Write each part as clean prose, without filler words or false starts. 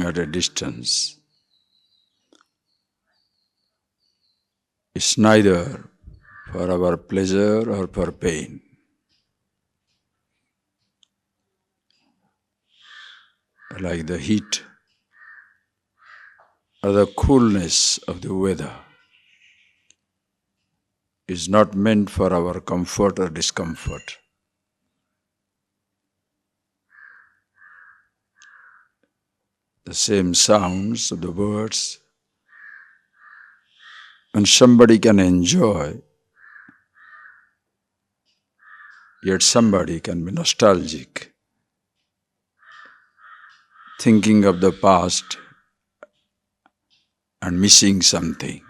at a distance is neither for our pleasure or for pain. Like the heat or the coolness of the weather is not meant for our comfort or discomfort. The same sounds of the birds, and somebody can enjoy, yet somebody can be nostalgic, thinking of the past and missing something.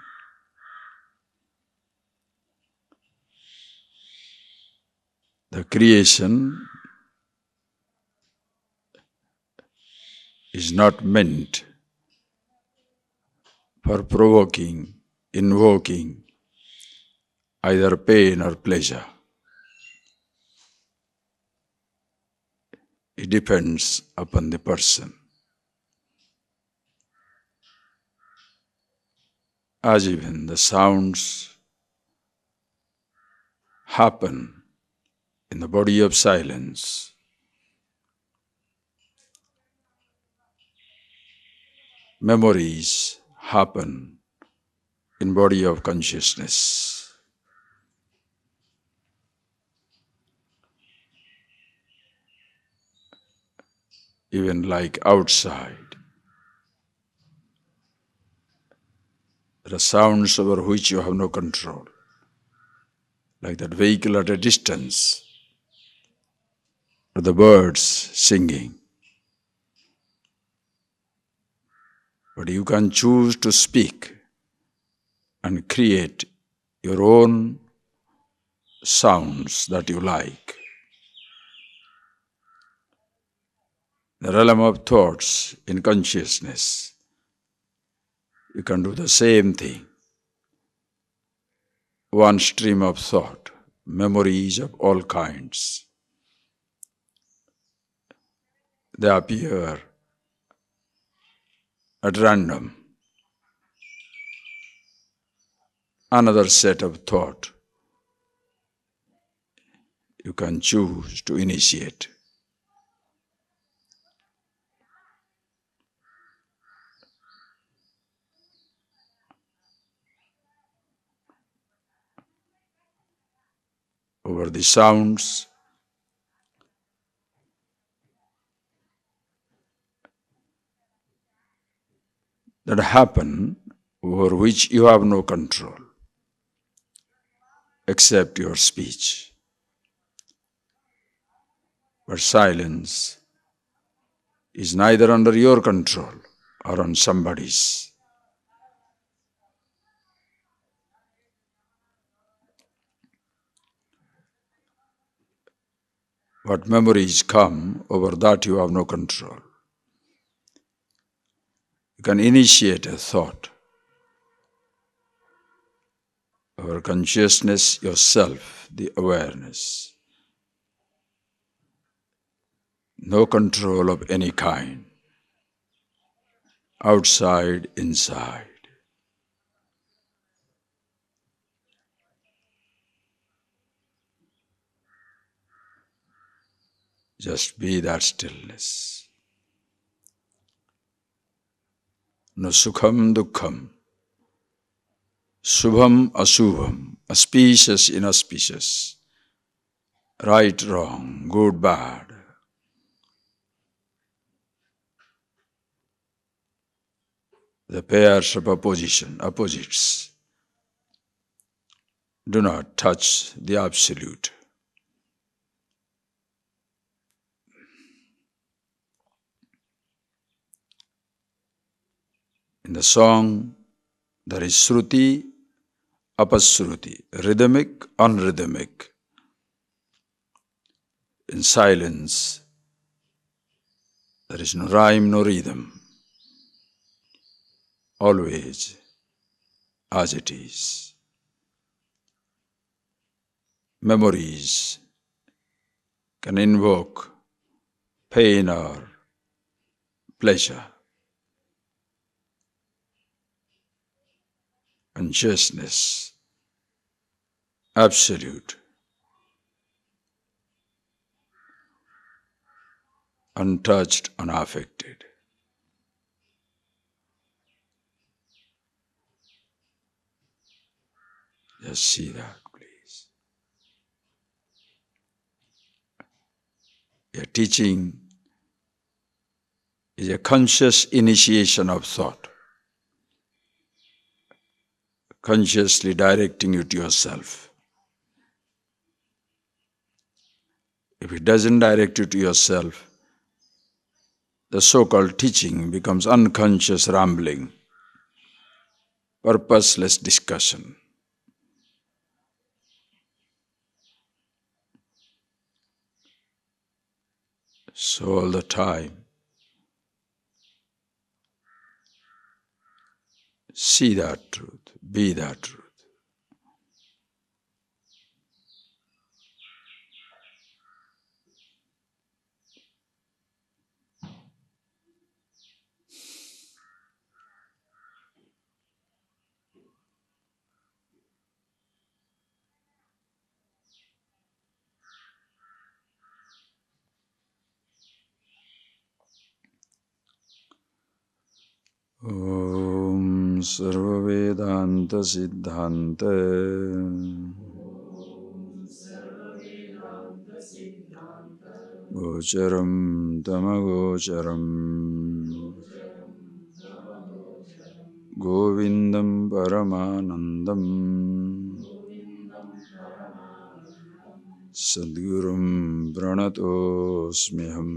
The creation is not meant for provoking, invoking either pain or pleasure. It depends upon the person. As even the sounds happen in the body of silence, memories happen in body of consciousness. Even like outside, there are sounds over which you have no control, like that vehicle at a distance, or the birds singing. But you can choose to speak and create your own sounds that you like. The realm of thoughts in consciousness, you can do the same thing. One stream of thought, memories of all kinds. They appear at random. Another set of thought you can choose to initiate. Over the sounds, that happen over which you have no control except your speech. But silence is neither under your control or on somebody's. What memories come, over that you have no control. You can initiate a thought. Our consciousness, yourself, the awareness. No control of any kind. Outside, inside. Just be that stillness. No sukham dukkham, subham asubham, auspicious inauspicious, right wrong, good bad. The pairs of opposites, do not touch the absolute. In the song, there is Shruti, Apashruti, rhythmic, unrhythmic. In silence, there is no rhyme, no rhythm. Always as it is. Memories can invoke pain or pleasure. consciousness, absolute, untouched, unaffected. Just see that, please. Your teaching is a conscious initiation of thought, consciously directing you to yourself. If it doesn't direct you to yourself, the so-called teaching becomes unconscious rambling, purposeless discussion. So all the time, see that truth, be that truth. Om Sarva Vedanta Siddhante Gocharam Tamagocharam Govindam Paramanandam Sadgurum Pranatosmiham.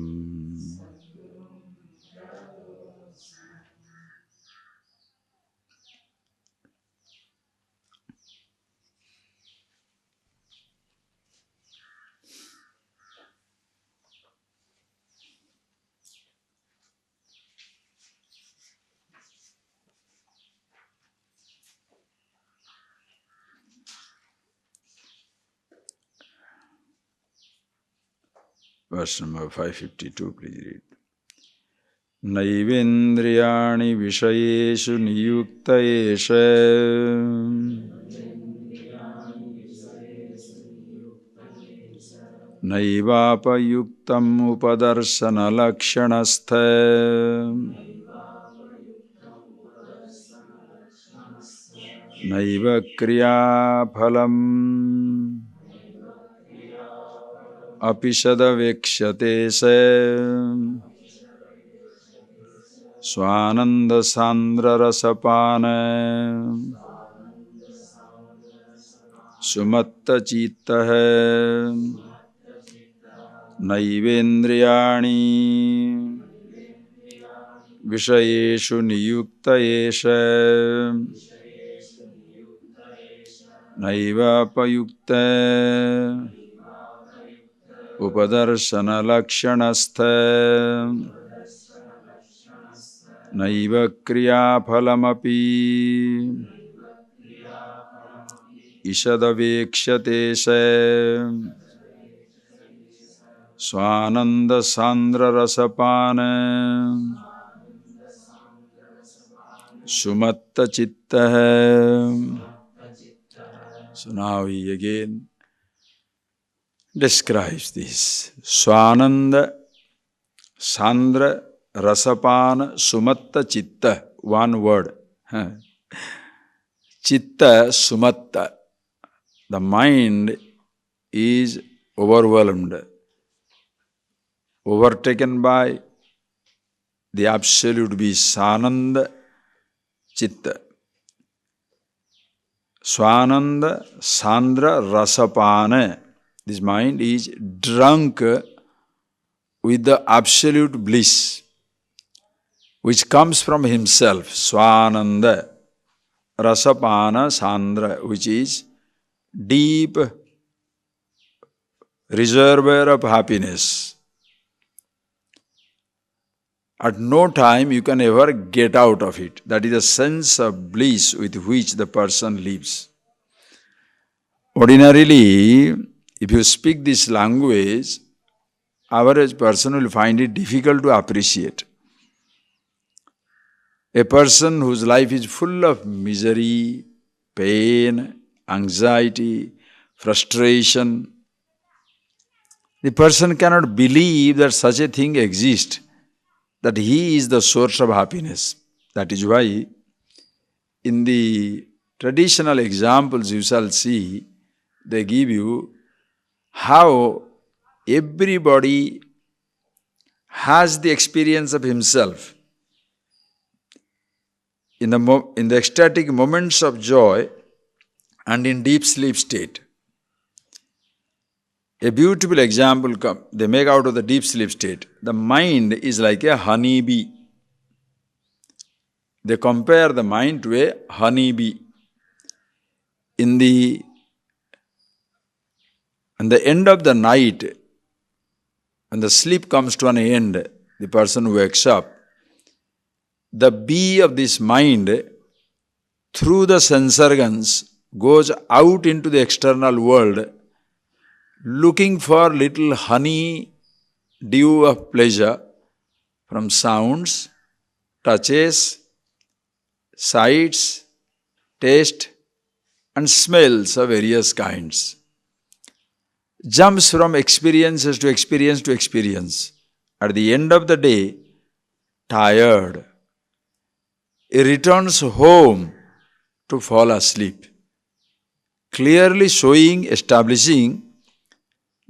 Verse number 552, please read. Naivendriyani vishayeshu niyukta esha naivapayuktam upadarshana lakshanastha naiva kriya phalam apisada vekshate se Swananda Sandra Rasapana Sumatta Chitta hai Naivendriyani Vishayeshu Niyukta Esha Naiva Payukta Upadarshana Lakshanastha Naiva Kriya Phalamapi Ishadavekshate se Swananda Sandra Rasapana Sumatta Chitta hai. So now he again describes this. Swananda Sandra Rasapana Sumatta Chitta. One word. Chitta Sumatta. The mind is overwhelmed, overtaken by the absolute bliss. Sananda Chitta. Swananda Sandra Rasapana. This mind is drunk with the absolute bliss which comes from himself. Swananda Rasapana Sandra, which is deep reservoir of happiness. At no time you can ever get out of it. That is the sense of bliss with which the person lives. Ordinarily, if you speak this language, average person will find it difficult to appreciate. A person whose life is full of misery, pain, anxiety, frustration. The person cannot believe that such a thing exists, that he is the source of happiness. That is why in the traditional examples you shall see, they give you how everybody has the experience of himself. In the ecstatic moments of joy and in deep sleep state. A beautiful example they make out of the deep sleep state. The mind is like a honeybee. They compare the mind to a honeybee. In the end of the night, when the sleep comes to an end, the person wakes up, the bee of this mind, through the sense organs, goes out into the external world, looking for little honey dew of pleasure from sounds, touches, sights, taste, and smells of various kinds. Jumps from experiences to experience to experience. At the end of the day, tired, he returns home to fall asleep, clearly showing, establishing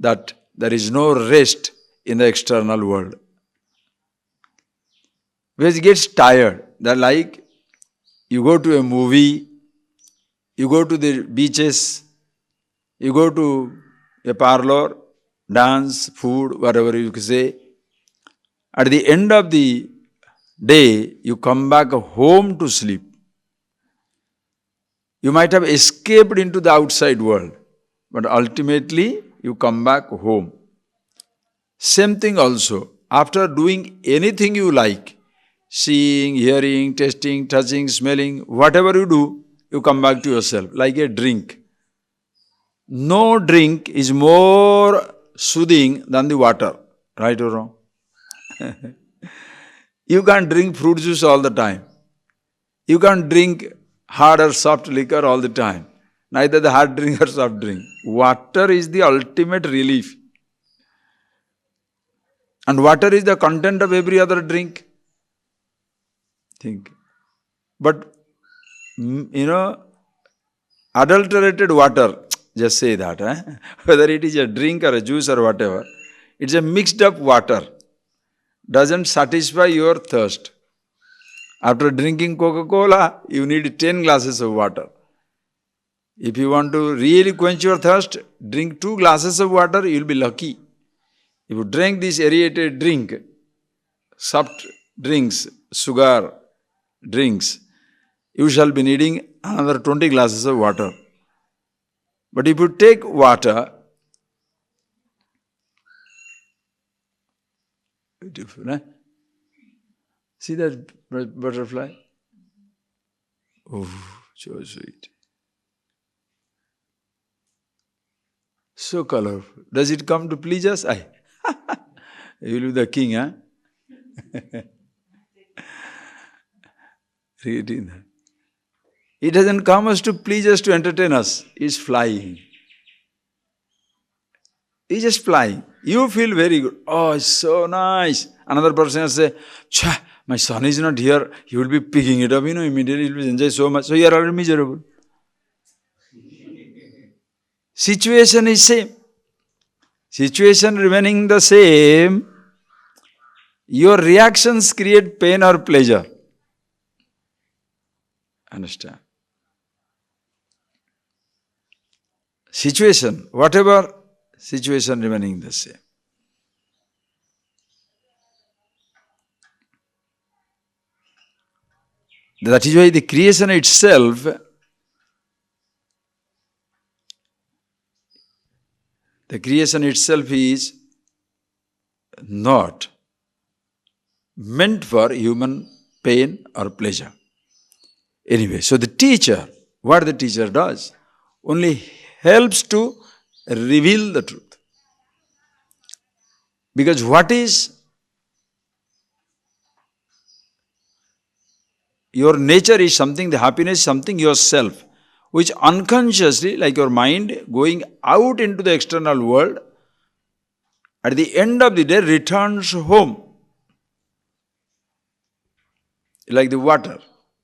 that there is no rest in the external world. Because he gets tired. That like you go to a movie, you go to the beaches, you go to a parlor, dance, food, whatever you say. At the end of the day, you come back home to sleep. You might have escaped into the outside world, but ultimately you come back home. Same thing also, after doing anything you like, seeing, hearing, tasting, touching, smelling, whatever you do, you come back to yourself, like a drink. No drink is more soothing than the water, right or wrong? You can't drink fruit juice all the time. You can't drink hard or soft liquor all the time. Neither the hard drink or soft drink. Water is the ultimate relief. And water is the content of every other drink. Think. But, adulterated water, just say that, whether it is a drink or a juice or whatever, it's a mixed up water. Doesn't satisfy your thirst. After drinking Coca-Cola, you need 10 glasses of water. If you want to really quench your thirst, drink 2 glasses of water, you will be lucky. If you drink this aerated drink, soft drinks, sugar drinks, you shall be needing another 20 glasses of water. But if you take water, beautiful, eh? See that butterfly? Oh, so sweet. So colorful. Does it come to please us? You will be the king, huh? Reading that. It doesn't come us to please us, to entertain us. It's flying. It's just flying. You feel very good. Oh, it's so nice. Another person will say, "Cha, my son is not here." He will be picking it up, immediately he will enjoy so much. So you are already miserable. Situation is same. Situation remaining the same, your reactions create pain or pleasure. Understand? Situation, whatever, situation remaining the same. That is why the creation itself, is not meant for human pain or pleasure. Anyway, so the teacher, what the teacher does, only helps to reveal the truth. Because what is your nature is something, the happiness is something yourself. which unconsciously, like your mind, going out into the external world, at the end of the day returns home. Like the water.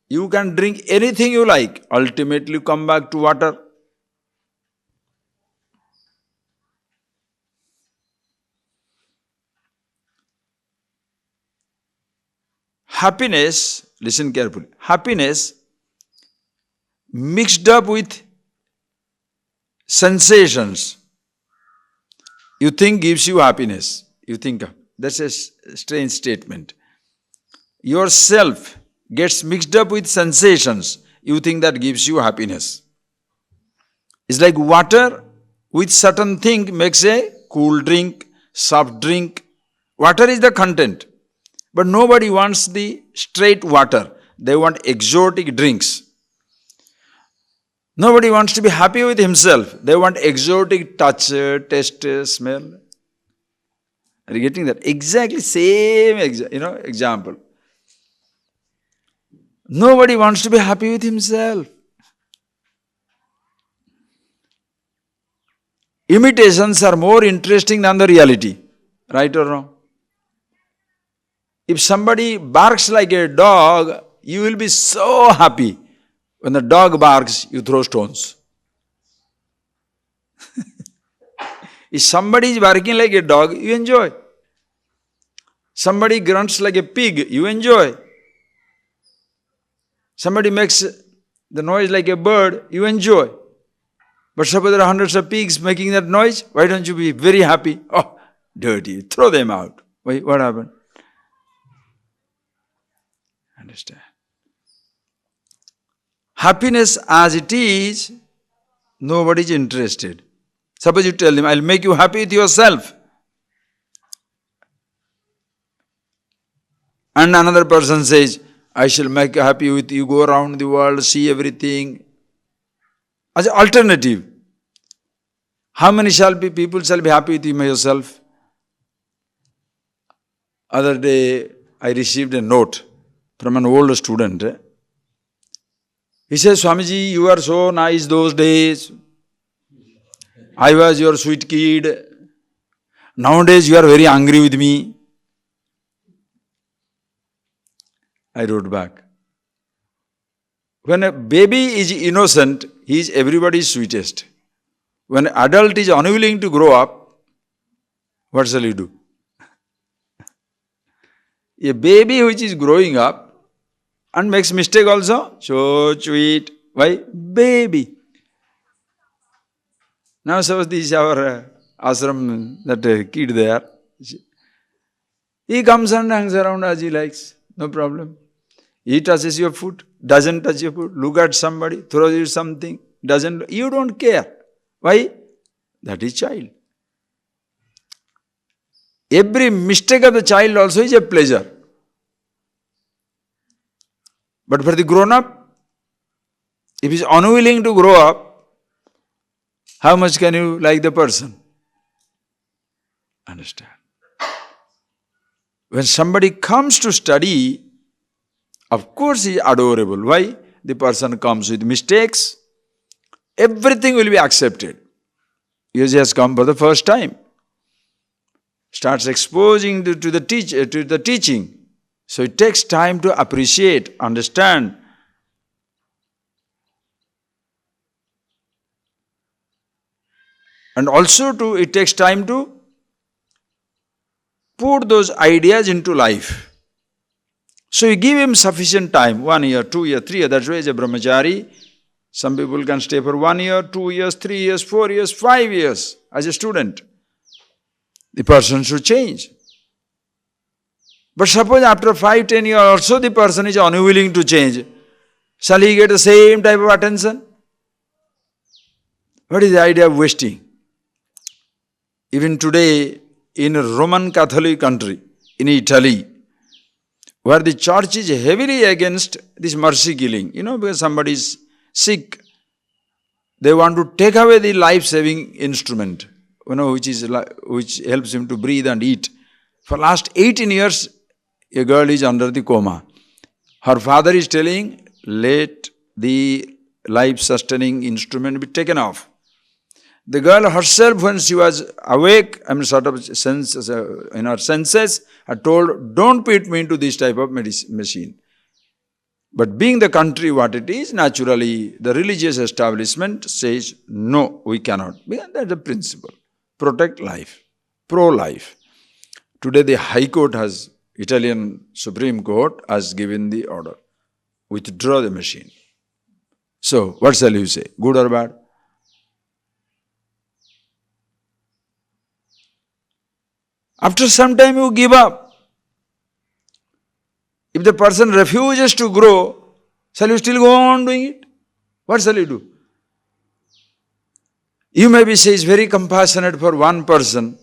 You can drink anything you like, ultimately come back to water. Happiness, listen carefully, happiness mixed up with sensations, you think gives you happiness. You think, that's a strange statement. Yourself gets mixed up with sensations, you think that gives you happiness. It's like water with certain thing makes a cool drink, soft drink. Water is the content. But nobody wants the straight water. They want exotic drinks. Nobody wants to be happy with himself. They want exotic touch, taste, smell. Are you getting that? Exactly same example. Nobody wants to be happy with himself. Imitations are more interesting than the reality. Right or wrong? If somebody barks like a dog, you will be so happy. When the dog barks, you throw stones. If somebody is barking like a dog, you enjoy. Somebody grunts like a pig, you enjoy. Somebody makes the noise like a bird, you enjoy. But suppose there are hundreds of pigs making that noise, why don't you be very happy? Oh, dirty, throw them out. Wait, what happened? Understand? Happiness as it is, nobody is interested. Suppose you tell him, I'll make you happy with yourself. And another person says, I shall make you happy with you, go around the world, see everything. As an alternative, how many people shall be happy with you yourself? Other day, I received a note from an old student. He says, Swamiji, you were so nice those days. I was your sweet kid. Nowadays, you are very angry with me. I wrote back. When a baby is innocent, he is everybody's sweetest. When an adult is unwilling to grow up, what shall you do? A baby which is growing up and makes mistake also, so sweet. Why? Baby. Now suppose this is our ashram, that kid there. He comes and hangs around as he likes, no problem. He touches your foot, doesn't touch your foot, look at somebody, throws you something, doesn't, you don't care. Why? That is child. Every mistake of the child also is a pleasure. But for the grown-up, if he is unwilling to grow up, how much can you like the person? Understand? When somebody comes to study, of course he is adorable. Why? The person comes with mistakes. Everything will be accepted. He has come for the first time. Starts exposing to the teaching. So it takes time to appreciate, understand. And also it takes time to put those ideas into life. So you give him sufficient time, 1 year, 2 years, 3 years. That's why as a brahmachari, some people can stay for 1 year, 2 years, 3 years, 4 years, 5 years as a student. The person should change. But suppose after 5, 10 years also the person is unwilling to change, shall he get the same type of attention? What is the idea of wasting? Even today, in a Roman Catholic country, in Italy, where the church is heavily against this mercy killing, because somebody is sick, they want to take away the life-saving instrument, which helps him to breathe and eat. For last 18 years, a girl is under the coma. Her father is telling, let the life-sustaining instrument be taken off. The girl herself, when she was awake, sort of in her senses, had told, don't put me into this type of machine. But being the country what it is, naturally the religious establishment says, no, we cannot. Because that's the principle. Protect life. Pro-life. Today the High Court has, Italian Supreme Court has given the order. Withdraw the machine. So, what shall you say? Good or bad? After some time you give up. If the person refuses to grow, shall you still go on doing it? What shall you do? You maybe say it's very compassionate for one person,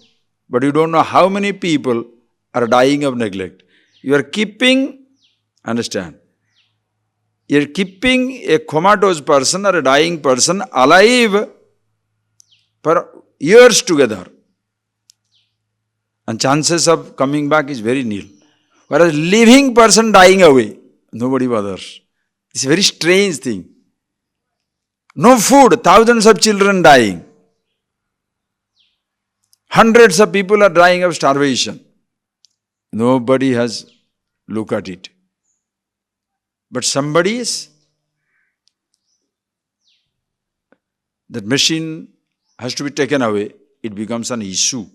but you don't know how many people are dying of neglect. You are keeping, understand, you are keeping a comatose person or a dying person alive for years together. And chances of coming back is very nil. Whereas living person dying away, nobody bothers. It's a very strange thing. No food, thousands of children dying. Hundreds of people are dying of starvation. Nobody has looked at it. But somebody is. That machine has to be taken away. It becomes an issue.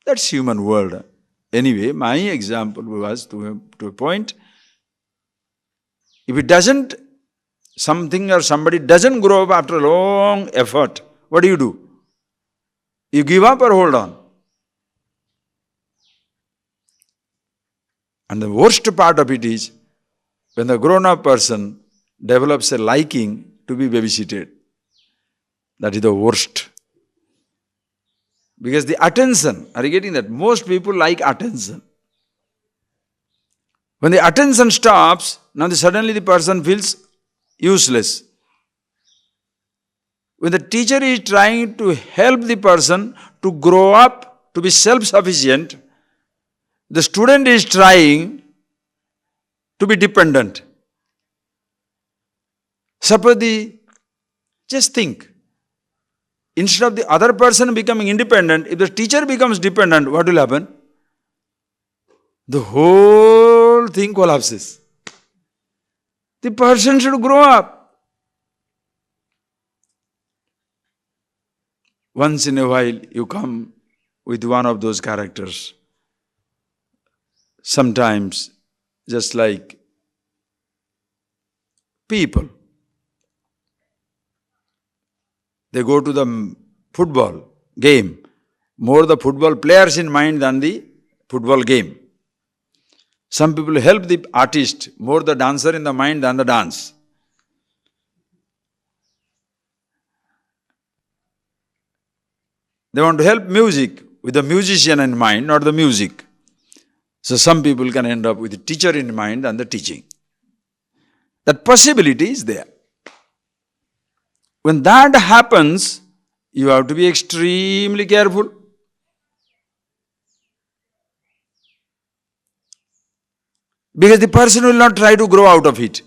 That's human world. Anyway, my example was to a point. If it doesn't, something or somebody doesn't grow up after a long effort, what do? You give up or hold on? And the worst part of it is when the grown-up person develops a liking to be babysitted. That is the worst. Because the attention, are you getting that? Most people like attention. When the attention stops, now suddenly the person feels useless. When the teacher is trying to help the person to grow up, to be self-sufficient, the student is trying to be dependent. Suppose just think, instead of the other person becoming independent, if the teacher becomes dependent, what will happen? The whole thing collapses. The person should grow up. Once in a while, you come with one of those characters. Sometimes, just like people, they go to the football game. More the football players in mind than the football game. Some people help the artist, more the dancer in the mind than the dance. They want to help music with the musician in mind, not the music. So some people can end up with the teacher in mind than the teaching. That possibility is there. When that happens, you have to be extremely careful. Because the person will not try to grow out of it.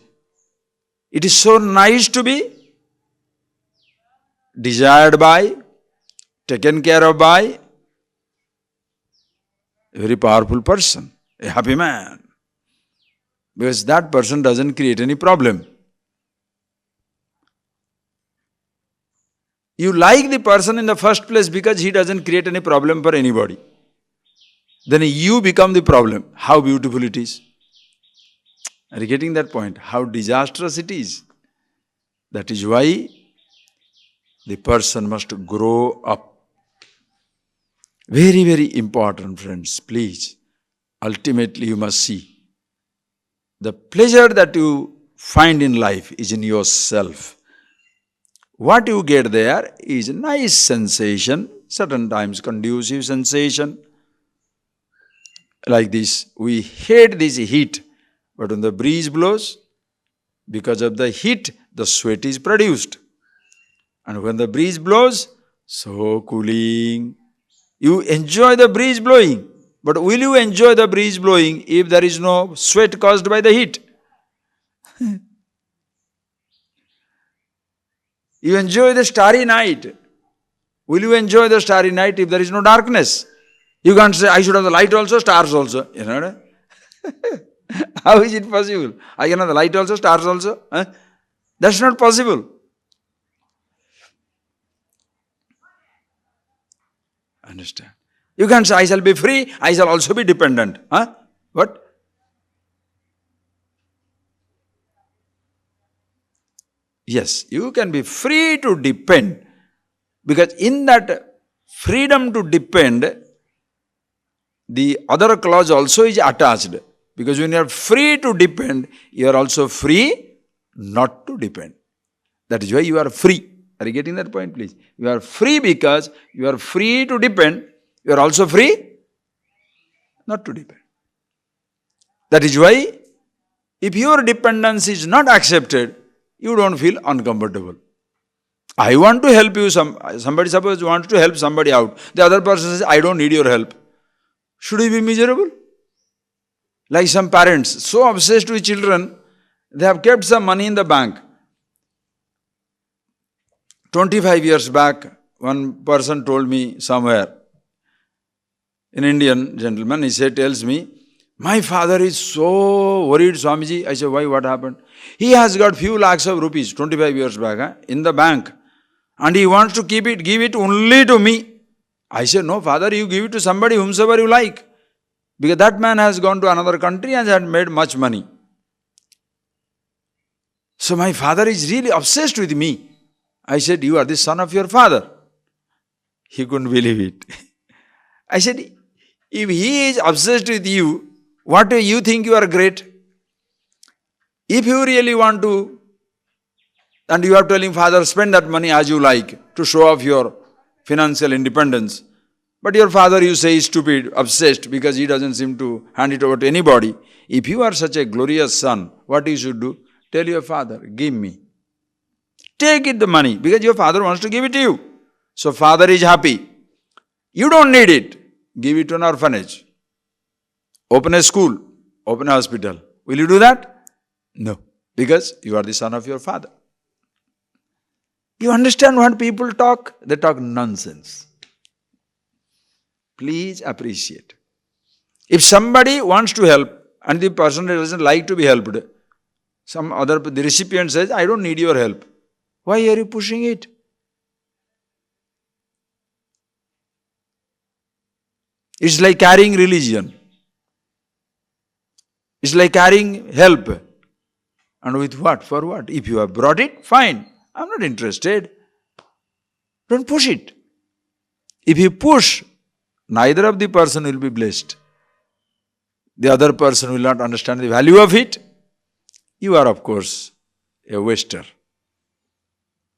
It is so nice to be desired by, taken care of by a very powerful person, a happy man. Because that person doesn't create any problem. You like the person in the first place because he doesn't create any problem for anybody. Then you become the problem. How beautiful it is. Are you getting that point? How disastrous it is. That is why the person must grow up. Very, very important, friends, please. Ultimately, you must see. The pleasure that you find in life is in yourself. What you get there is a nice sensation, certain times conducive sensation. Like this, we hate this heat, but when the breeze blows, because of the heat, the sweat is produced. And when the breeze blows, so cooling. You enjoy the breeze blowing, but will you enjoy the breeze blowing if there is no sweat caused by the heat? You enjoy the starry night. Will you enjoy the starry night if there is no darkness? You can't say, I should have the light also, stars also. You know? How is it possible? I can have the light also, stars also? Huh? That's not possible. Understand? You can't say, I shall be free, I shall also be dependent. Huh? What? Yes, you can be free to depend. Because in that freedom to depend, the other clause also is attached. Because when you are free to depend, you are also free not to depend. That is why you are free. Are you getting that point, please? You are free because you are free to depend. You are also free not to depend. That is why if your dependence is not accepted, you don't feel uncomfortable. I want to help you. Somebody suppose wants to help somebody out. The other person says, I don't need your help. Should he be miserable? Like some parents, so obsessed with children, they have kept some money in the bank. 25 years back, one person told me somewhere, an Indian gentleman, tells me, my father is so worried, Swamiji. I said, why, what happened? He has got few lakhs of rupees, 25 years back, in the bank. And he wants to give it only to me. I said, no, father, you give it to somebody, whomsoever you like. Because that man has gone to another country and had made much money. So my father is really obsessed with me. I said, you are the son of your father. He couldn't believe it. I said, if he is obsessed with you, what do you think you are great? If you really want to, and you are telling father, spend that money as you like to show off your financial independence. But your father, you say, is stupid, obsessed, because he doesn't seem to hand it over to anybody. If you are such a glorious son, what you should do? Tell your father, give me. Take it the money, because your father wants to give it to you. So father is happy. You don't need it. Give it to an orphanage. Open a school. Open a hospital. Will you do that? No. Because you are the son of your father. You understand what people talk? They talk nonsense. Please appreciate. If somebody wants to help and the person doesn't like to be helped, the recipient says, I don't need your help. Why are you pushing it? It's like carrying religion. It's like carrying help. And with what? For what? If you have brought it, fine. I'm not interested. Don't push it. If you push, neither of the person will be blessed. The other person will not understand the value of it. You are, of course, a waster.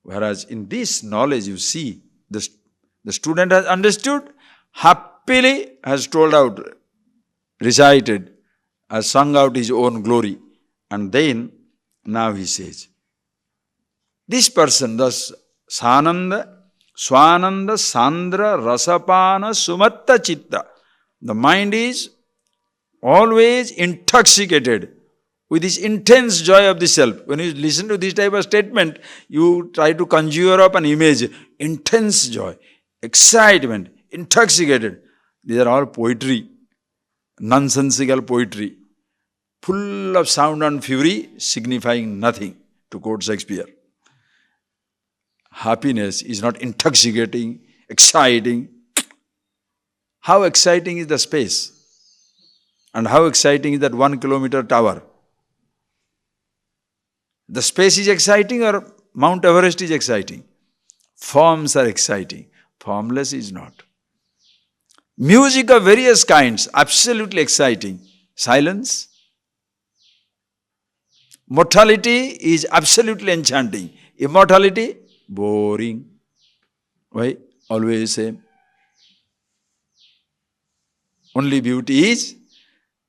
Whereas in this knowledge, you see, the student has understood, happily has told out, recited, has sung out his own glory. And then, now he says, this person, thus, Sananda, Swananda, Sandra, Rasapana, Sumatta Chitta. The mind is always intoxicated with this intense joy of the self. When you listen to this type of statement, you try to conjure up an image. Intense joy, excitement, intoxicated. These are all poetry, nonsensical poetry, full of sound and fury, signifying nothing, to quote Shakespeare. Happiness is not intoxicating, exciting. How exciting is the space? And how exciting is that 1 kilometer tower? The space is exciting or Mount Everest is exciting? Forms are exciting. Formless is not. Music of various kinds, absolutely exciting. Silence. Mortality is absolutely enchanting. Immortality, boring. Why? Always same. Only beauty is,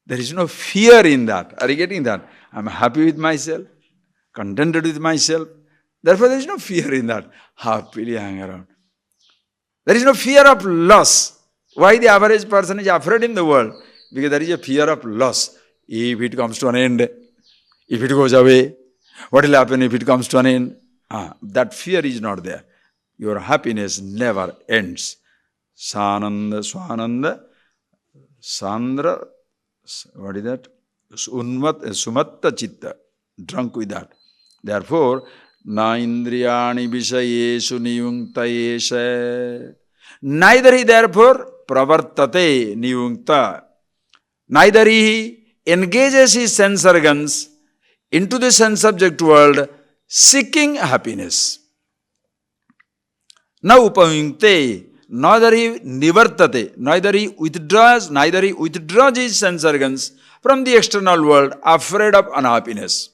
there is no fear in that. Are you getting that? I am happy with myself, contented with myself. Therefore, there is no fear in that. Happily hang around. There is no fear of loss. Why the average person is afraid in the world? Because there is a fear of loss. If it comes to an end, if it goes away, what will happen if it comes to an end? That fear is not there. Your happiness never ends. Sananda, Swananda, Sandra, what is that? Sumatta Chitta, drunk with that. Therefore, na indriyani visayeshu niyuntayesha. Neither he therefore pravartate niyunkta. Neither he engages his sense organs into the sense object world seeking happiness. Na upayunkte. Neither he nivartate, neither he withdraws his sense organs from the external world afraid of unhappiness.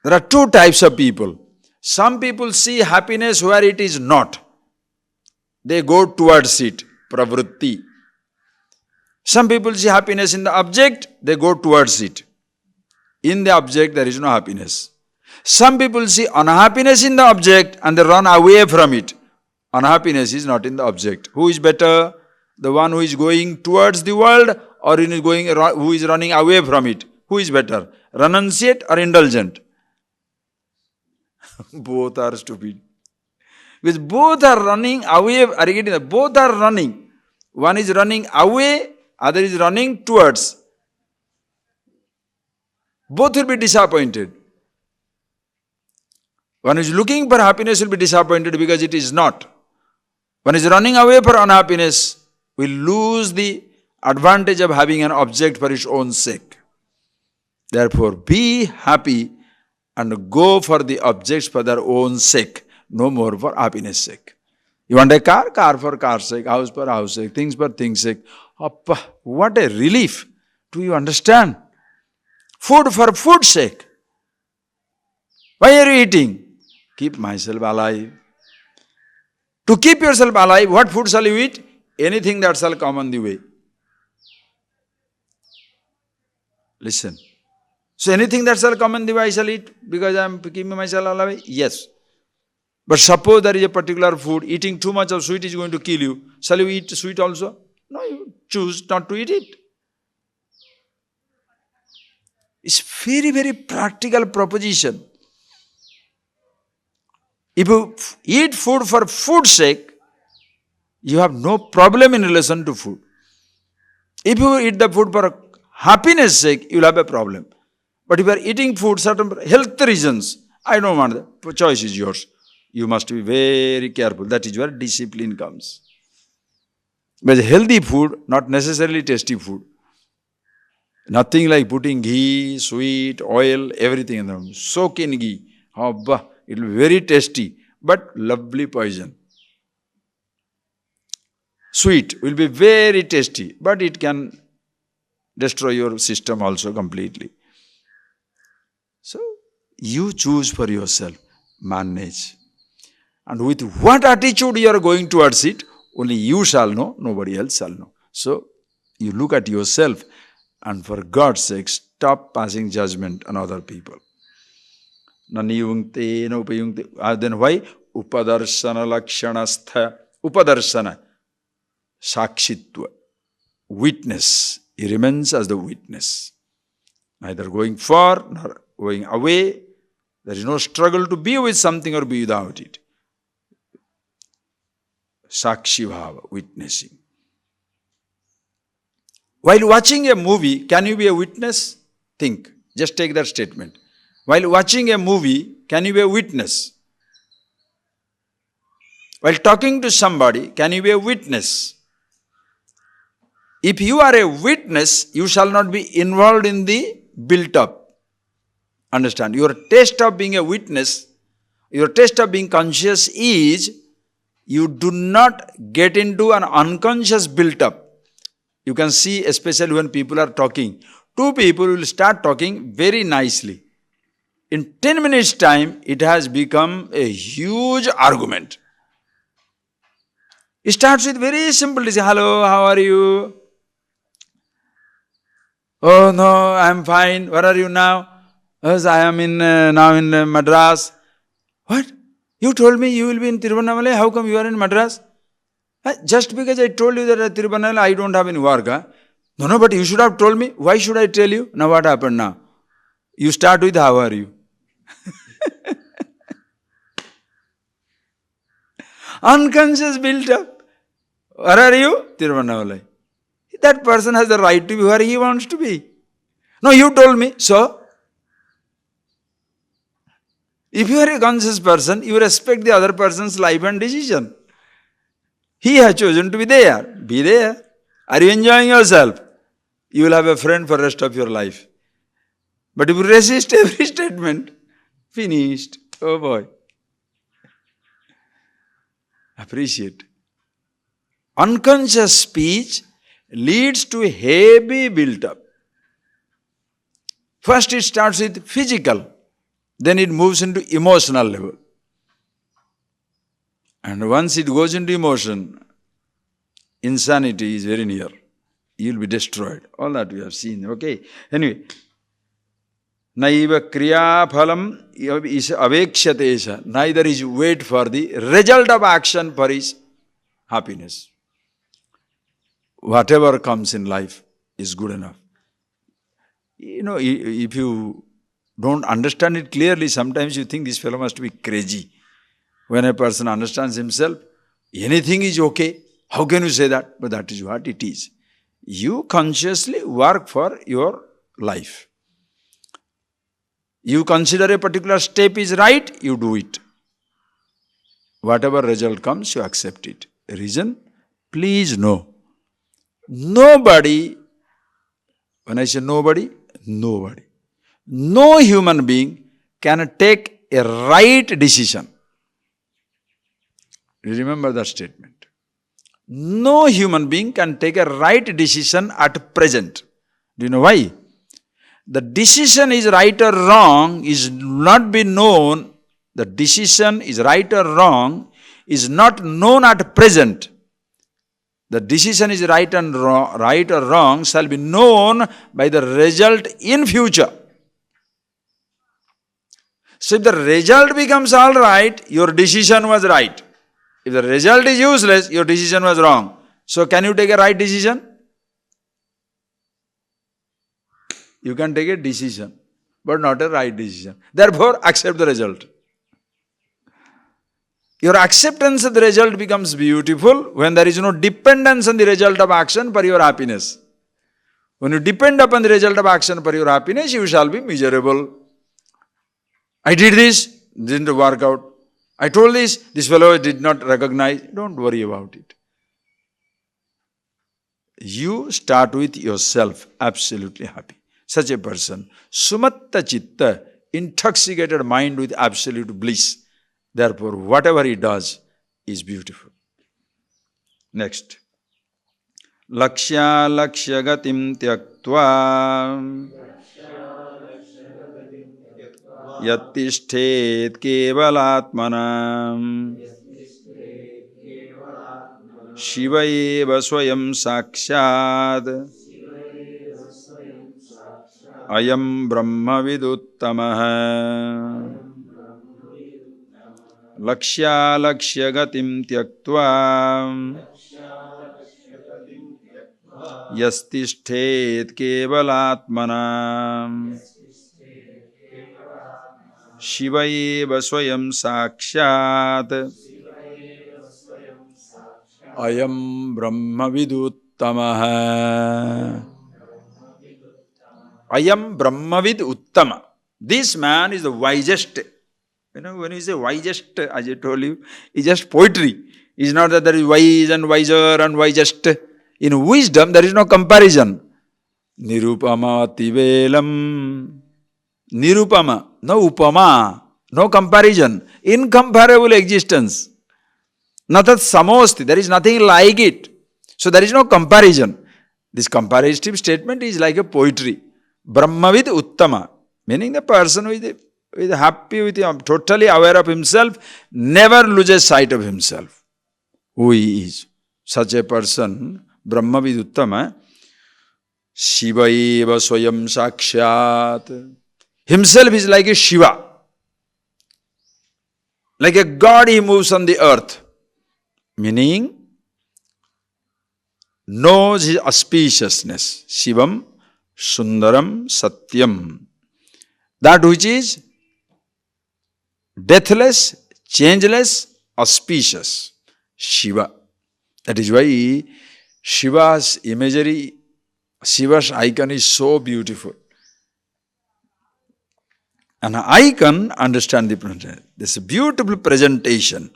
There are two types of people. Some people see happiness where it is not. They go towards it, pravritti. Some people see happiness in the object, they go towards it. In the object there is no happiness. Some people see unhappiness in the object and they run away from it. Unhappiness is not in the object. Who is better? The one who is going towards the world or who is running away from it? Who is better? Renunciate or indulgent? Both are stupid. Because both are running away, both are running. One is running away, other is running towards. Both will be disappointed. One is looking for happiness will be disappointed because it is not. One is running away for unhappiness will lose the advantage of having an object for its own sake. Therefore, be happy and go for the objects for their own sake, no more for happiness sake. You want a car? Car for car's sake, house for house sake, things for things sake. Appa, what a relief! Do you understand? Food for food's sake. Why are you eating? Keep myself alive. To keep yourself alive, what food shall you eat? Anything that shall come on the way. Listen. So anything that shall come on the way I shall eat because I am keeping myself alive? Yes. But suppose there is a particular food, eating too much of sweet is going to kill you. Shall you eat sweet also? No, you choose not to eat it. It's very, very practical proposition. If you eat food for food's sake, you have no problem in relation to food. If you eat the food for happiness sake, you will have a problem. But if you are eating food certain health reasons, I don't want that. The choice is yours. You must be very careful. That is where discipline comes. But healthy food, not necessarily tasty food. Nothing like putting ghee, sweet, oil, everything in them. Soak in ghee. It will be very tasty, but lovely poison. Sweet will be very tasty, but it can destroy your system also completely. So, you choose for yourself, manage. And with what attitude you are going towards it, only you shall know, nobody else shall know. So, you look at yourself and for God's sake, stop passing judgment on other people. Naniyunkte, no upayunkte. Then why? Upadarshana lakshanastha. Upadarshana. Sakshitva. Witness. He remains as the witness. Neither going far nor going away. There is no struggle to be with something or be without it. Sakshi bhava, witnessing. While watching a movie, can you be a witness? Think. Just take that statement. While watching a movie, can you be a witness? While talking to somebody, can you be a witness? If you are a witness, you shall not be involved in the built-up. Understand? Your taste of being a witness, your taste of being conscious is, you do not get into an unconscious built-up. You can see, especially when people are talking, two people will start talking very nicely. In 10 minutes' time, it has become a huge argument. It starts with very simple, they say, hello, how are you? Oh no, I am fine. Where are you now? Yes, I am now in Madras. What? You told me you will be in Tiruvannamalai. How come you are in Madras? Just because I told you that at Tiruvannamalai I don't have any work. No, but you should have told me. Why should I tell you? Now what happened now? You start with how are you? Unconscious built up. Where are you? Tiruvannamalai. That person has the right to be where he wants to be. No, you told me. So, if you are a conscious person, you respect the other person's life and decision. He has chosen to be there. Be there. Are you enjoying yourself? You will have a friend for the rest of your life. But if you resist every statement, finished. Oh boy. Appreciate. Unconscious speech leads to heavy build-up. First it starts with physical, then it moves into emotional level. And once it goes into emotion, insanity is very near. You will be destroyed. All that we have seen. Okay. Anyway. Naiva kriya phalam is avekshate. Neither is wait for the result of action for his happiness. Whatever comes in life is good enough. You know, if you don't understand it clearly, sometimes you think this fellow must be crazy. When a person understands himself, anything is okay. How can you say that? But that is what it is. You consciously work for your life. You consider a particular step is right, you do it. Whatever result comes, you accept it. Reason? Please know. Nobody, when I say nobody, nobody. No human being can take a right decision. Remember that statement. No human being can take a right decision at present. Do you know why? The decision is right or wrong is not be known. The decision is right or wrong is not known at present. The decision is right or wrong shall be known by the result in future. So if the result becomes all right, your decision was right. If the result is useless, your decision was wrong. So can you take a right decision? You can take a decision, but not a right decision. Therefore, accept the result. Your acceptance of the result becomes beautiful when there is no dependence on the result of action for your happiness. When you depend upon the result of action for your happiness, you shall be miserable. I did this, didn't work out. I told this fellow did not recognize. Don't worry about it. You start with yourself absolutely happy. Such a person, sumatta chitta, intoxicated mind with absolute bliss. Therefore, whatever he does is beautiful. Next. Lakshya lakshya gatim tyaktva yattishtet kevalatmanam Shiva eva swayam sakshad ayam brahma viduttamah Lakshya lakshya gatim tyaktva yastishtet kevalatmanam Shiva eva swayam sakshad ayam brahma viduttamah Ayam Brahmavid Uttama. This man is the wisest. You know, when you say wisest, as I told you, it's just poetry. It's not that there is wise and wiser and wisest. In wisdom, there is no comparison. Nirupama Tivelam. Nirupama, no upama, no comparison. Incomparable existence. Natat samosti, there is nothing like it. So there is no comparison. This comparative statement is like a poetry. Brahmavid Uttama, meaning the person who is happy with him, totally aware of himself, never loses sight of himself, who he is. Such a person, Brahmavid Uttama, Shiva eva swayam sakshat. Himself is like a Shiva. Like a God he moves on the earth. Meaning, knows his auspiciousness. Shivam Sundaram Satyam. That which is deathless, changeless, auspicious. Shiva. That is why Shiva's imagery, Shiva's icon is so beautiful. An icon, understand the presentation. This beautiful presentation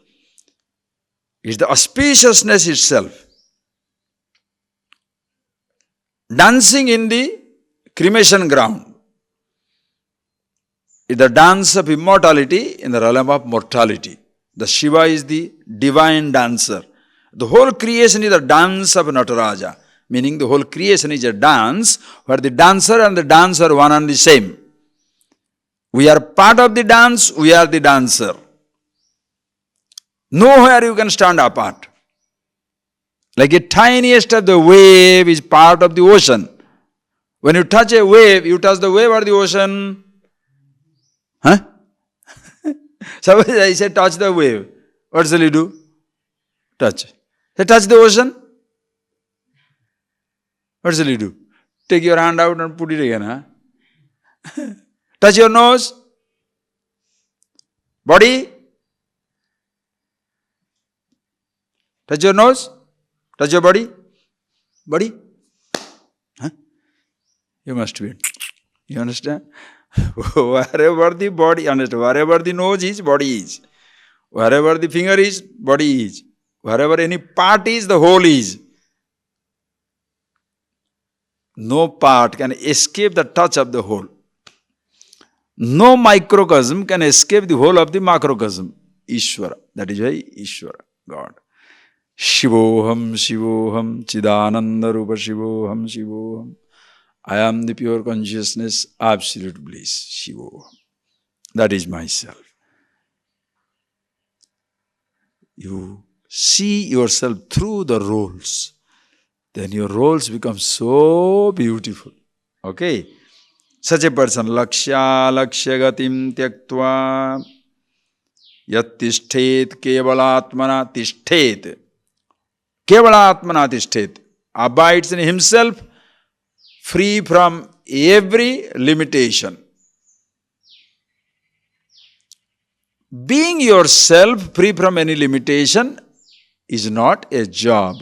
is the auspiciousness itself. Dancing in the cremation ground is the dance of immortality in the realm of mortality. The Shiva is the divine dancer. The whole creation is a dance of Nataraja, meaning the whole creation is a dance where the dancer and the dance are one and the same. We are part of the dance, we are the dancer. Nowhere you can stand apart. Like a tiniest of the wave is part of the ocean. When you touch a wave, you touch the wave or the ocean? Huh? Suppose I say touch the wave. What shall you do? Touch. Say touch the ocean. What shall you do? Take your hand out and put it again. Huh? Touch your nose. Body. Touch your nose. Touch your body. Body. Huh? You must be. You understand? Wherever the body, understand? Wherever the nose is, body is. Wherever the finger is, body is. Wherever any part is, the whole is. No part can escape the touch of the whole. No microcosm can escape the whole of the macrocosm. Ishvara. That is why Ishvara, God. Shivoham, Shivoham, Chidananda Rupa Shivoham, Shivoham. I am the pure consciousness, absolute bliss, Shivoham. That is myself. You see yourself through the roles. Then your roles become so beautiful. Okay? Such a person, Lakshya Lakshya Tyaktva Yat Tishthet Kevalatmana Tishthet. Kevalatmana Tishthet. Abides in himself, free from every limitation. Being yourself free from any limitation is not a job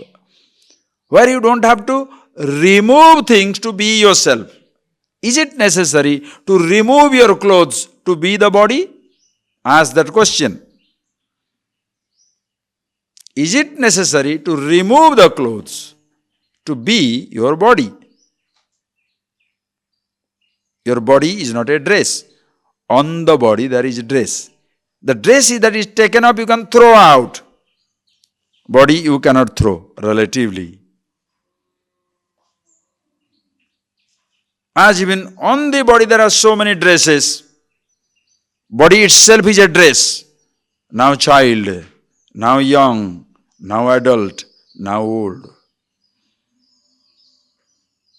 where you don't have to remove things to be yourself. Is it necessary to remove your clothes to be the body? Ask that question. Is it necessary to remove the clothes to be your body? Your body is not a dress. On the body there is a dress. The dress that is taken up you can throw out. Body you cannot throw, relatively. As even on the body there are so many dresses. Body itself is a dress. Now child, now young, now adult, now old.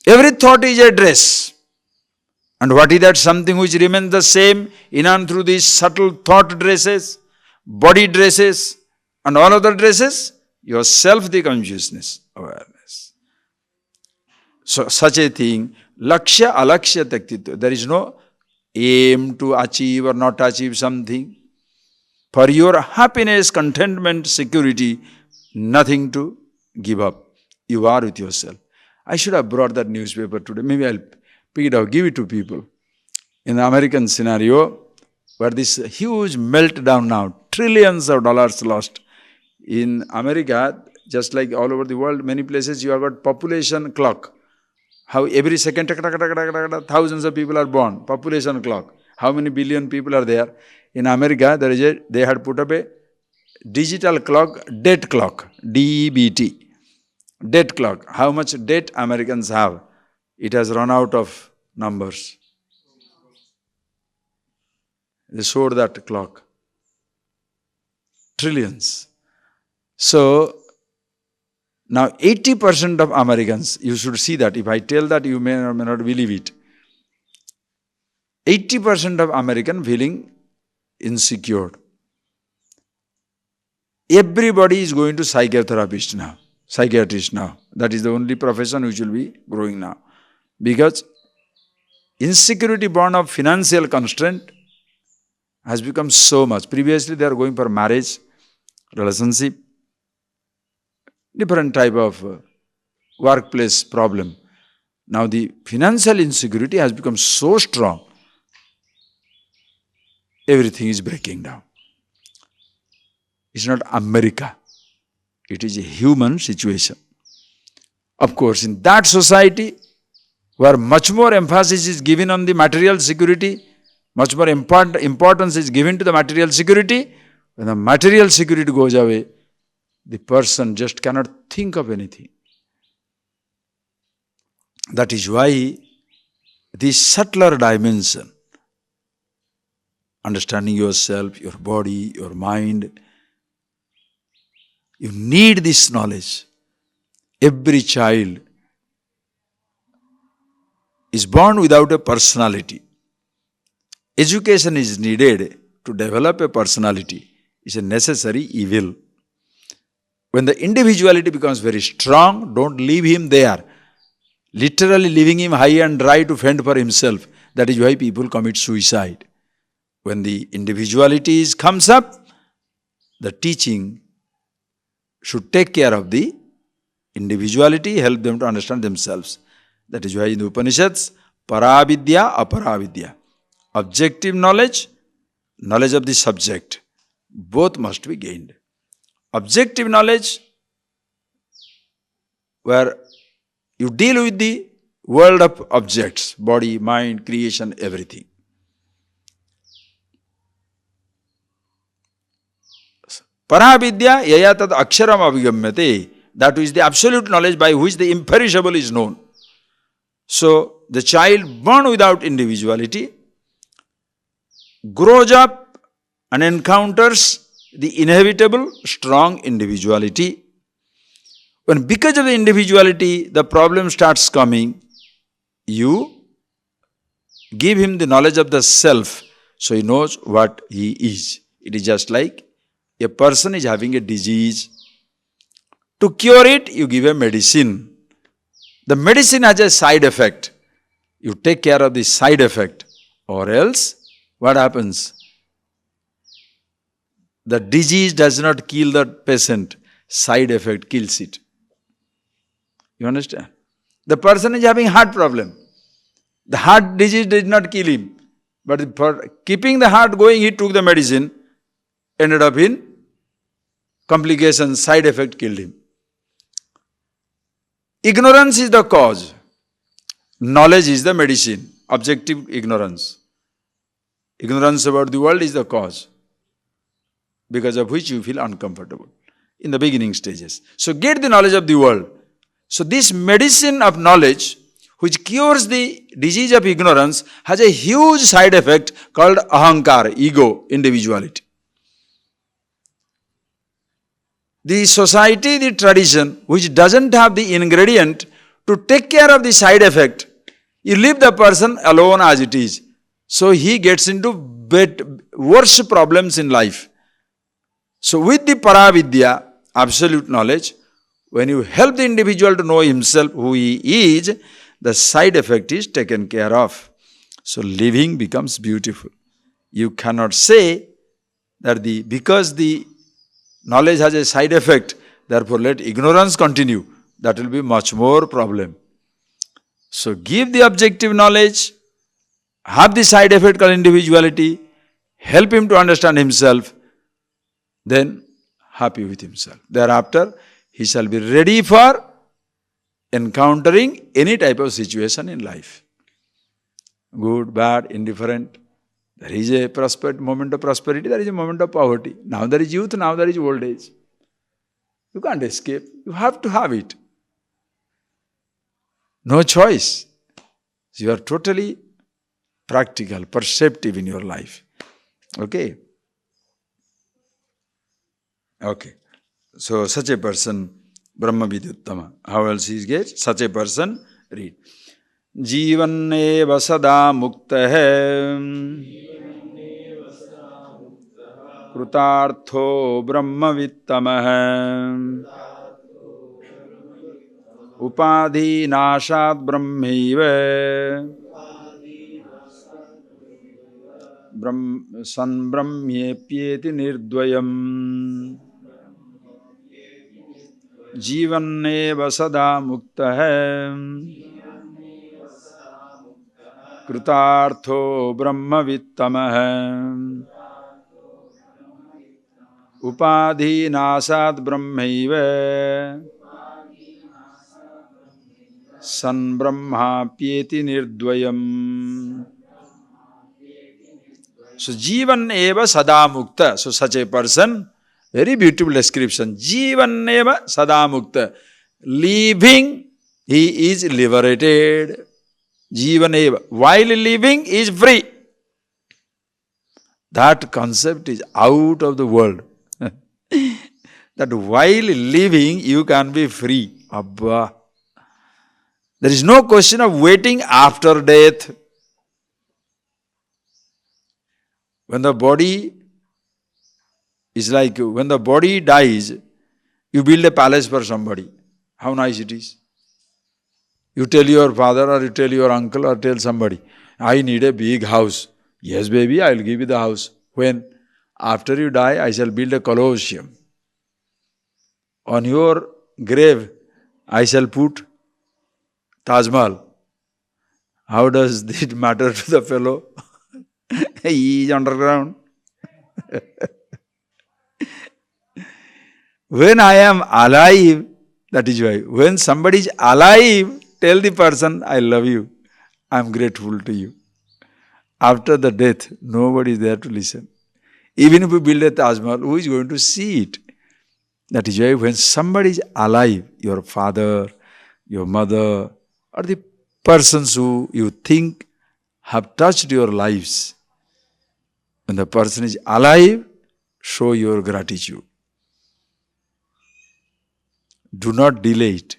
Every thought is a dress. And what is that? Something which remains the same in and through these subtle thought dresses, body dresses, and all other dresses? Yourself, the consciousness, awareness. So, such a thing, Lakshya Alakshya Taktitva. There is no aim to achieve or not achieve something. For your happiness, contentment, security, nothing to give up. You are with yourself. I should have brought that newspaper today. Maybe I'll pick it up, give it to people. In the American scenario, where this huge meltdown now, trillions of dollars lost. In America, just like all over the world, many places you have got population clock. How every second, thousands of people are born. Population clock. How many billion people are there? In America, they had put up a digital clock, debt clock, DEBT. Debt clock. How much debt Americans have? It has run out of numbers. They showed that clock. Trillions. So, now 80% of Americans, you should see that. If I tell that, you may or may not believe it. 80% of Americans feeling insecure. Everybody is going to psychiatrist now. That is the only profession which will be growing now. Because insecurity born of financial constraint has become so much. Previously they are going for marriage, relationship, different type of workplace problem. Now the financial insecurity has become so strong, everything is breaking down. It's not America. It is a human situation. Of course, in that society, where much more emphasis is given on the material security, much more importance is given to the material security, when the material security goes away, the person just cannot think of anything. That is why this subtler dimension, understanding yourself, your body, your mind, you need this knowledge. Every child is born without a personality. Education is needed to develop a personality. It's a necessary evil. When the individuality becomes very strong, don't leave him there. Literally leaving him high and dry to fend for himself. That is why people commit suicide. When the individuality comes up, the teaching should take care of the individuality, help them to understand themselves. That is why in the Upanishads, paravidya, aparavidya. Objective knowledge, knowledge of the subject, both must be gained. Objective knowledge, where you deal with the world of objects, body, mind, creation, everything. Paravidya yaya tad aksharam abhigamyate. That is the absolute knowledge by which the imperishable is known. So, the child born without individuality grows up and encounters the inevitable strong individuality. When because of the individuality the problem starts coming, you give him the knowledge of the self, so he knows what he is. It is just like a person is having a disease. To cure it, you give a medicine. The medicine has a side effect. You take care of the side effect, or else what happens? The disease does not kill the patient, side effect kills it. You understand? The person is having heart problem. The heart disease did not kill him, but for keeping the heart going, he took the medicine, ended up in complications, side effect killed him. Ignorance is the cause. Knowledge is the medicine. Objective ignorance. Ignorance about the world is the cause, because of which you feel uncomfortable in the beginning stages. So get the knowledge of the world. So this medicine of knowledge, which cures the disease of ignorance, has a huge side effect called ahankar, ego, individuality. The society, the tradition, which doesn't have the ingredient to take care of the side effect, you leave the person alone as it is. So he gets into worse problems in life. So with the paravidya, absolute knowledge, when you help the individual to know himself, who he is, the side effect is taken care of. So living becomes beautiful. You cannot say that because the knowledge has a side effect, therefore let ignorance continue. That will be much more problem. So give the objective knowledge, have the side effect called individuality, help him to understand himself, then happy with himself. Thereafter, he shall be ready for encountering any type of situation in life. Good, bad, indifferent. There is a moment of prosperity, there is a moment of poverty. Now there is youth, now there is old age. You can't escape. You have to have it. No choice. You are totally practical, perceptive in your life. Okay? Okay. So such a person, Brahma Vidyuttama. How else he gets? Such a person, read. Jivaneva sada mukta hai Krutartho Brahma Vittamah Upadhi Nashat Brahmaiva Sanbrahmyepyeti nirdvayam Jivanneva sada muktah Kritartho brahmavittamah Upadhi nasad brahmaiva San Brahmapyeti nirdvayam. So Jivan eva sada mukta. So such a person, very beautiful description. Jivan eva sada mukta. Living, he is liberated. Jivan eva. While living, he is free. That concept is out of the world. That while living, you can be free. Abba. There is no question of waiting after death. When the body is like, when the body dies, you build a palace for somebody. How nice it is. You tell your father or you tell your uncle or tell somebody, I need a big house. Yes, baby, I will give you the house. When? After you die, I shall build a colosseum. On your grave, I shall put Taj Mahal. How does it matter to the fellow? He is underground. When I am alive, that is why. When somebody is alive, tell the person, I love you. I am grateful to you. After the death, nobody is there to listen. Even if you build a Taj Mahal, who is going to see it? That is why when somebody is alive, your father, your mother, or the persons who you think have touched your lives, when the person is alive, show your gratitude. Do not delay it.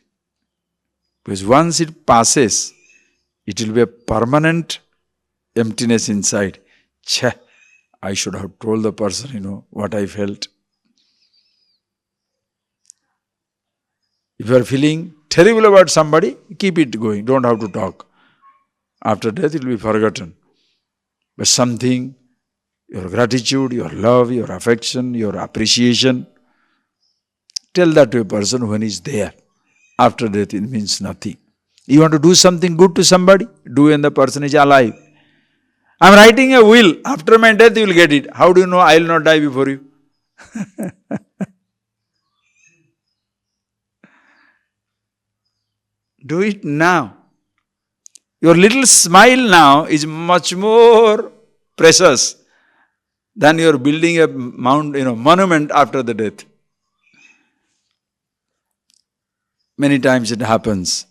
Because once it passes, it will be a permanent emptiness inside. Cheh, I should have told the person, what I felt. If you are feeling terrible about somebody, keep it going. Don't have to talk. After death, it will be forgotten. But something, your gratitude, your love, your affection, your appreciation, tell that to a person when he is there. After death, it means nothing. You want to do something good to somebody? Do when the person is alive. I am writing a will. After my death, you will get it. How do you know I will not die before you? Do it now. Your little smile now is much more precious than you are building a monument after the death. Many times it happens.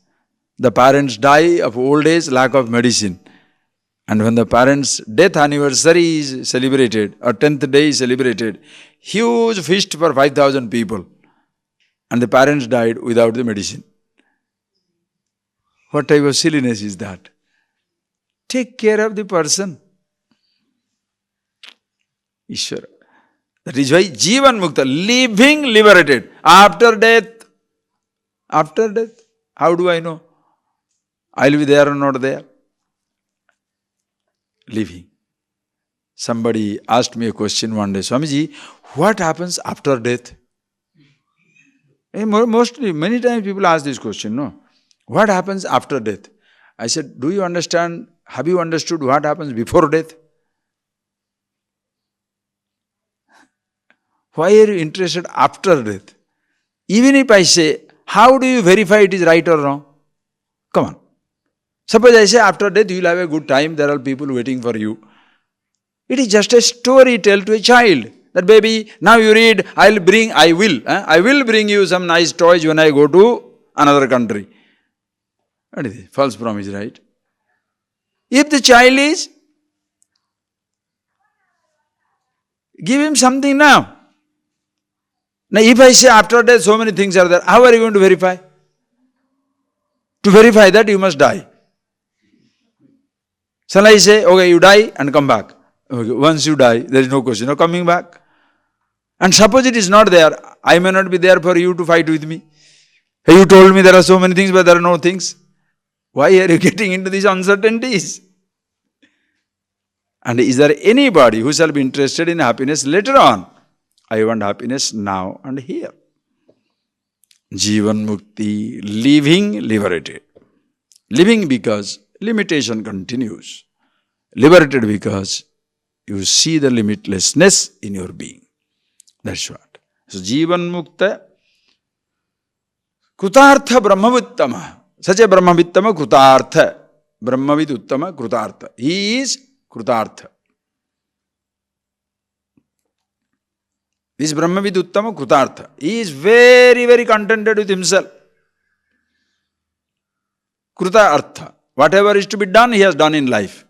The parents die of old age, lack of medicine. And when the parents' death anniversary is celebrated, or 10th day is celebrated, huge feast for 5,000 people. And the parents died without the medicine. What type of silliness is that? Take care of the person. Ishvara. That is why Jivan Mukta, living liberated. After death, how do I know? I will be there or not there? Living. Somebody asked me a question one day, Swamiji, what happens after death? Many times people ask this question, no? What happens after death? I said, do you understand, have you understood what happens before death? Why are you interested after death? Even if I say, how do you verify it is right or wrong? Come on. Suppose I say after death you will have a good time, there are people waiting for you. It is just a story tell to a child. That baby, now you read, I will bring you some nice toys when I go to another country. What is it? False promise, right? If the child is, give him something now. Now if I say after death so many things are there, how are you going to verify? To verify that you must die. Shall I say, okay, you die and come back. Okay, once you die, there is no question of coming back. And suppose it is not there, I may not be there for you to fight with me. Hey, you told me there are so many things, but there are no things. Why are you getting into these uncertainties? And is there anybody who shall be interested in happiness later on? I want happiness now and here. Jivan Mukti, living liberated. Living because limitation continues. Liberated because you see the limitlessness in your being. That's what. So Jivan Mukta, Kutartha Brahmavittama. Such a Brahmavittama Kutartha. Brahmavid Uttama Krutartha. He is Krutartha. This Brahmavid Uttama Krutartha. He is very, very contented with himself. Kruta Artha. Whatever is to be done, he has done in life.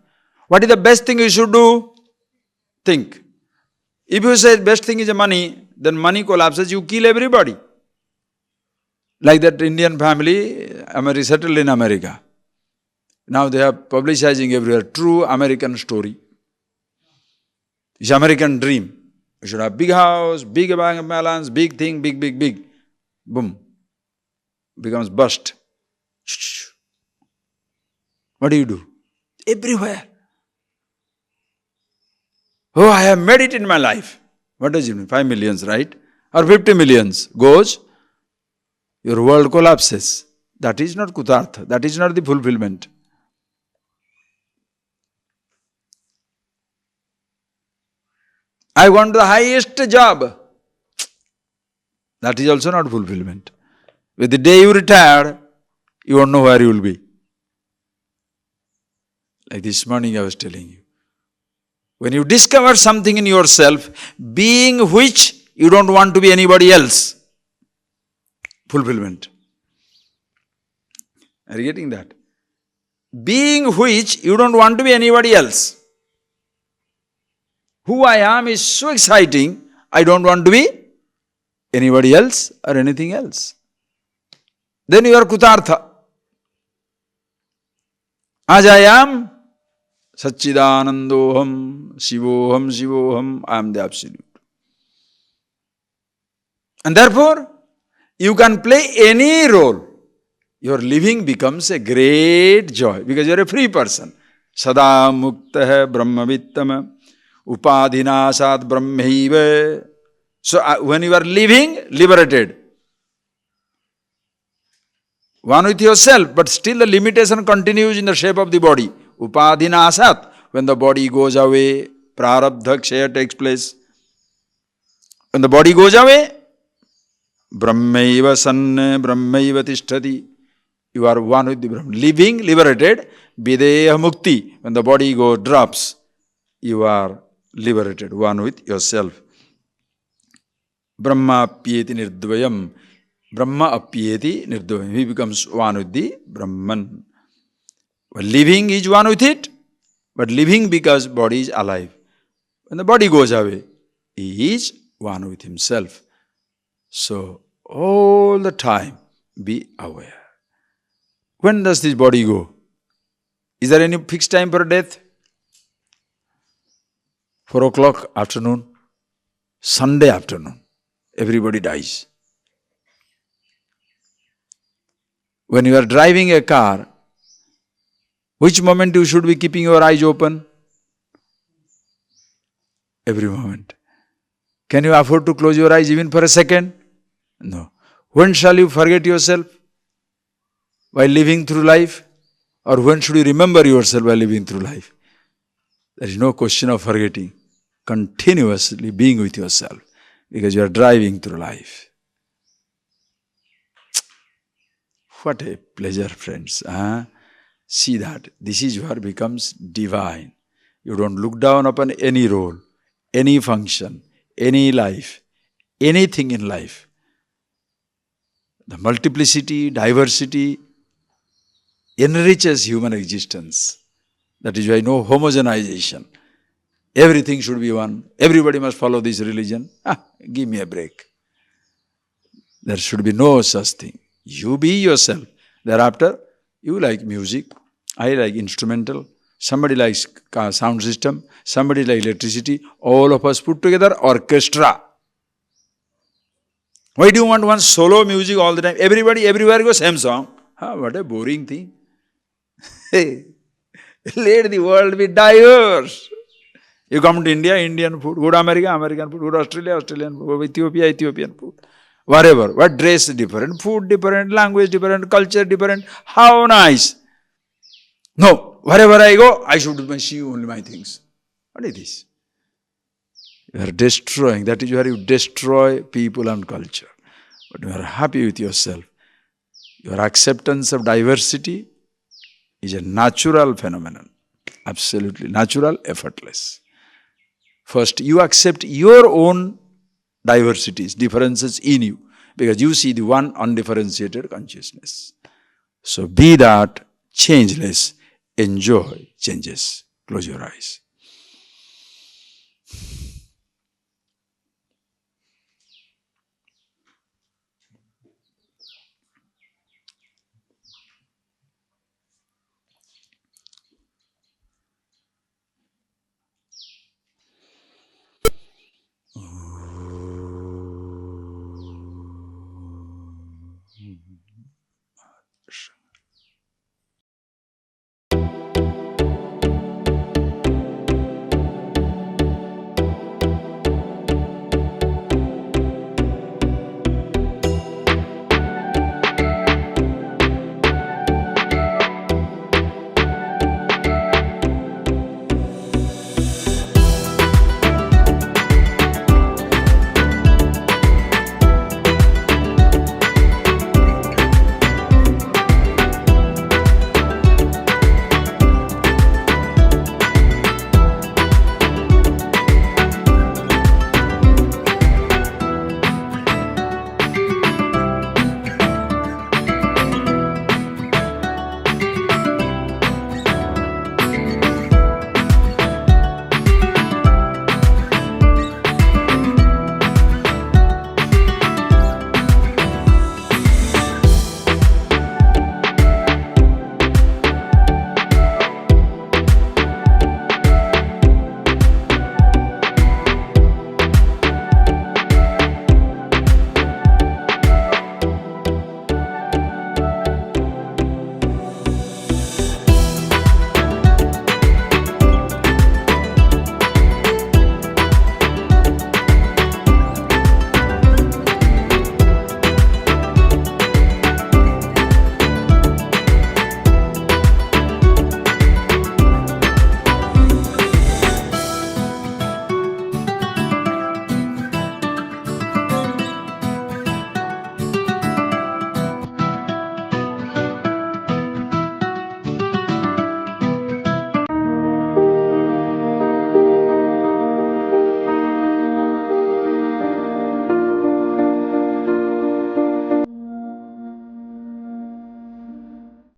What is the best thing you should do? Think. If you say best thing is money, then money collapses, you kill everybody. Like that Indian family, settled in America. Now they are publicizing everywhere, true American story. It's American dream. You should have big house, big bank balance, big thing, big. Boom. Becomes bust. What do? Everywhere. Oh, I have made it in my life. What does it mean? 5 millions, right? Or 50 millions goes, your world collapses. That is not Kutartha. That is not the fulfillment. I want the highest job. That is also not fulfillment. With the day you retire, you won't know where you will be. Like this morning I was telling you. When you discover something in yourself, being which you don't want to be anybody else. Fulfillment. Are you getting that? Being which you don't want to be anybody else. Who I am is so exciting, I don't want to be anybody else or anything else. Then you are Kutartha. As I am, Satchidanandoham, Shivoham, I am the Absolute. And therefore, you can play any role. Your living becomes a great joy because you are a free person. Sada Mukta Brahmavittama. Upadhinasat Brahmaiva. So when you are living, liberated. One with yourself, but still the limitation continues in the shape of the body. Upadhinasat. When the body goes away, prarabdha kshaya takes place. When the body goes away, Brahmaiva sanna Brahmaiva tishtati. You are one with the Brahman. Living, liberated, videha mukti. When the body drops, you are liberated, one with yourself. Brahma apyeti nirdvayam. Brahma apyeti nirdvayam. He becomes one with the Brahman. Well, living is one with it, but living because body is alive. When the body goes away, he is one with himself. So, all the time, be aware. When does this body go? Is there any fixed time for death? 4 o'clock afternoon, Sunday afternoon, everybody dies. When you are driving a car, which moment you should be keeping your eyes open? Every moment. Can you afford to close your eyes even for a second? No. When shall you forget yourself? While living through life? Or when should you remember yourself while living through life? There is no question of forgetting. Continuously being with yourself because you are driving through life. What a pleasure, friends. See that. This is where it becomes divine. You don't look down upon any role, any function, any life, anything in life. The multiplicity, diversity enriches human existence. That is why no homogenization. Everything should be one. Everybody must follow this religion. Give me a break. There should be no such thing. You be yourself. Thereafter, you like music. I like instrumental. Somebody likes sound system. Somebody likes electricity. All of us put together orchestra. Why do you want one solo music all the time? Everybody, everywhere goes same song. What a boring thing. Hey, let the world be diverse. You come to India, Indian food. Go to America, American food. Go to Australia, Australian food. Go to Ethiopia, Ethiopian food. Whatever. What dress different, food different, language different, culture different. How nice. No, wherever I go, I should see only my things. What is this? You are destroying. That is where you destroy people and culture. But you are happy with yourself. Your acceptance of diversity is a natural phenomenon. Absolutely natural, effortless. First, you accept your own diversities, differences in you, because you see the one undifferentiated consciousness. So be that changeless. Enjoy changes. Close your eyes.